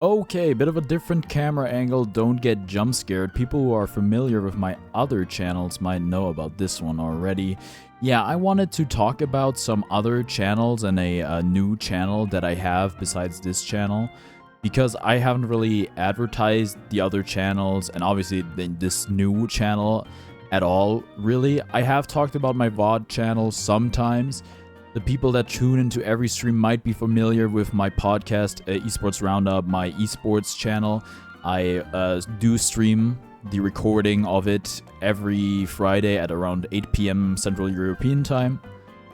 Okay, bit of a different camera angle, don't get jump scared. People who are familiar with my other channels might know about this one already. Yeah, I wanted to talk about some other channels and a new channel that I have besides this channel, because I haven't really advertised the other channels and obviously this new channel at all, really. I have talked about my VOD channel sometimes. The people that tune into every stream might be familiar with my podcast, Esports Roundup, my esports channel. I do stream the recording of it every Friday at around 8 p.m. Central European time.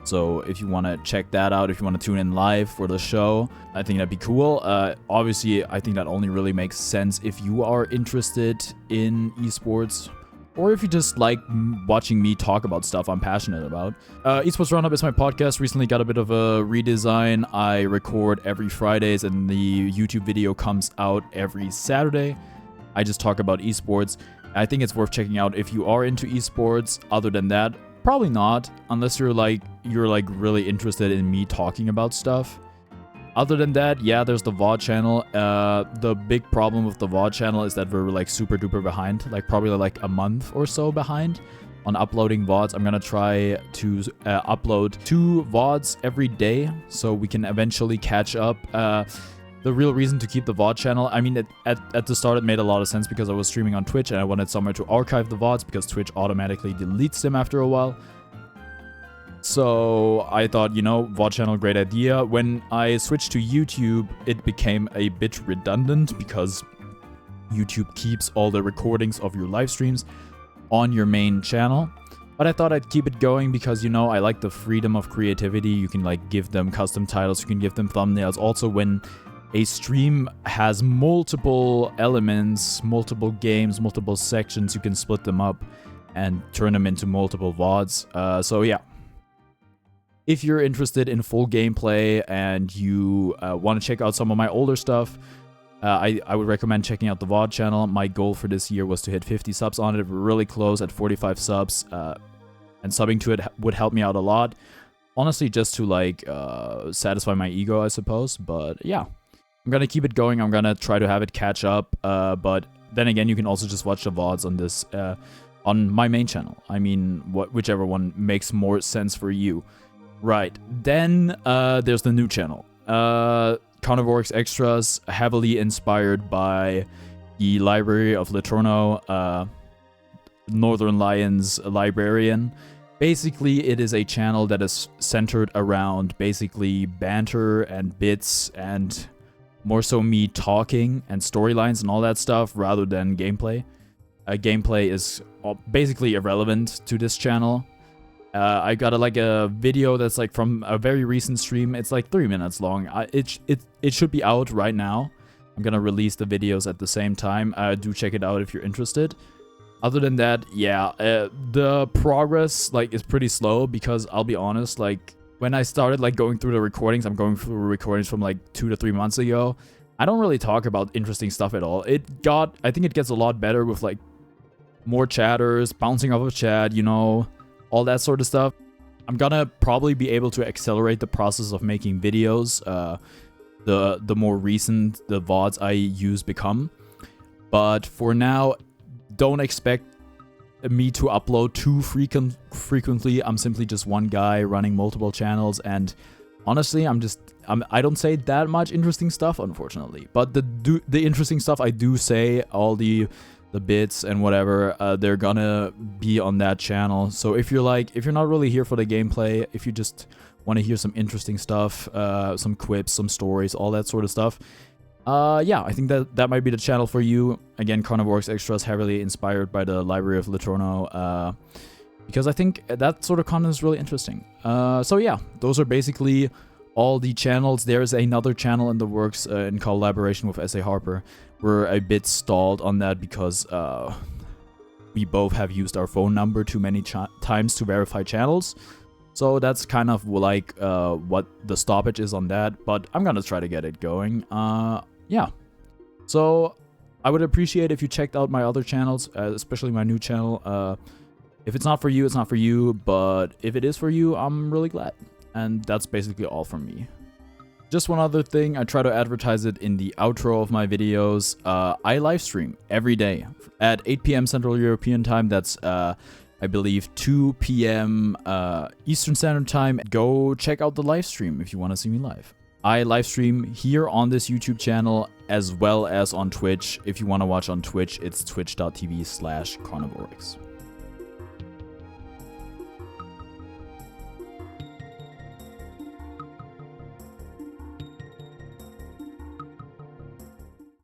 So if you want to check that out, if you want to tune in live for the show, I think that'd be cool. Obviously, I think that only really makes sense if you are interested in esports, or if you just like watching me talk about stuff I'm passionate about. Esports Roundup is my podcast. Recently got a bit of a redesign. I record every Fridays and the YouTube video comes out every Saturday. I just talk about esports. I think it's worth checking out if you are into esports. Other than that, probably not, unless you're really interested in me talking about stuff. Other than that, yeah, there's the VOD channel. The big problem with the VOD channel is that we're like super duper behind, like probably like a month or so behind on uploading VODs. I'm gonna try to upload 2 VODs every day so we can eventually catch up. The real reason to keep the VOD channel, I mean, at the start it made a lot of sense because I was streaming on Twitch and I wanted somewhere to archive the VODs because Twitch automatically deletes them after a while. So I thought, VOD channel, great idea. When I switched to YouTube, it became a bit redundant because YouTube keeps all the recordings of your live streams on your main channel. But I thought I'd keep it going because, I like the freedom of creativity. You can like give them custom titles, you can give them thumbnails. Also, when a stream has multiple elements, multiple games, multiple sections, you can split them up and turn them into multiple VODs. So yeah. If you're interested in full gameplay and you want to check out some of my older stuff, I would recommend checking out the VOD channel. My goal for this year was to hit 50 subs on it. We're really close at 45 subs, and subbing to it would help me out a lot. Honestly, just to like satisfy my ego, I suppose. But yeah, I'm gonna keep it going. I'm gonna try to have it catch up. But then again, you can also just watch the VODs on this on my main channel. I mean, whichever one makes more sense for you. Right, then there's the new channel, Carnivorex Extras, heavily inspired by the Library of Litorno, Northern Lions librarian. Basically, it is a channel that is centered around basically banter and bits and more so me talking and storylines and all that stuff rather than gameplay. Gameplay is basically irrelevant to this channel. I got a video that's like from a very recent stream. It's like 3 minutes long. It should be out right now. I'm gonna release the videos at the same time. Do check it out if you're interested. Other than that, yeah, the progress is pretty slow because I'll be honest, when I started going through the recordings, I'm going through recordings from 2 to 3 months ago. I don't really talk about interesting stuff at all. I think it gets a lot better with more chatters, bouncing off of chat, all that sort of stuff. I'm gonna probably be able to accelerate the process of making videos the more recent the VODs I use become. But for now, don't expect me to upload too frequently. I'm simply just one guy running multiple channels, and honestly, I don't say that much interesting stuff, unfortunately. But the interesting stuff I do say, all the bits and whatever, they're gonna be on that channel. So if you're not really here for the gameplay, if you just want to hear some interesting stuff, some quips, some stories, all that sort of stuff, yeah, I think that might be the channel for you. Again, Carnivorex Extras, heavily inspired by the Library of Litorno, because I think that sort of content is really interesting. So yeah, those are basically all the channels. There's another channel in the works in collaboration with S.A. Harper. We're a bit stalled on that because we both have used our phone number too many times to verify channels. So that's kind of what the stoppage is on that. But I'm gonna try to get it going. Yeah. So I would appreciate if you checked out my other channels, especially my new channel. If it's not for you, it's not for you. But if it is for you, I'm really glad. And that's basically all from me. Just one other thing, I try to advertise it in the outro of my videos. I live stream every day at 8 p.m. Central European Time. That's, I believe, 2 p.m. Eastern Standard Time. Go check out the live stream if you want to see me live. I live stream here on this YouTube channel as well as on Twitch. If you want to watch on Twitch, it's twitch.tv/carnivorix.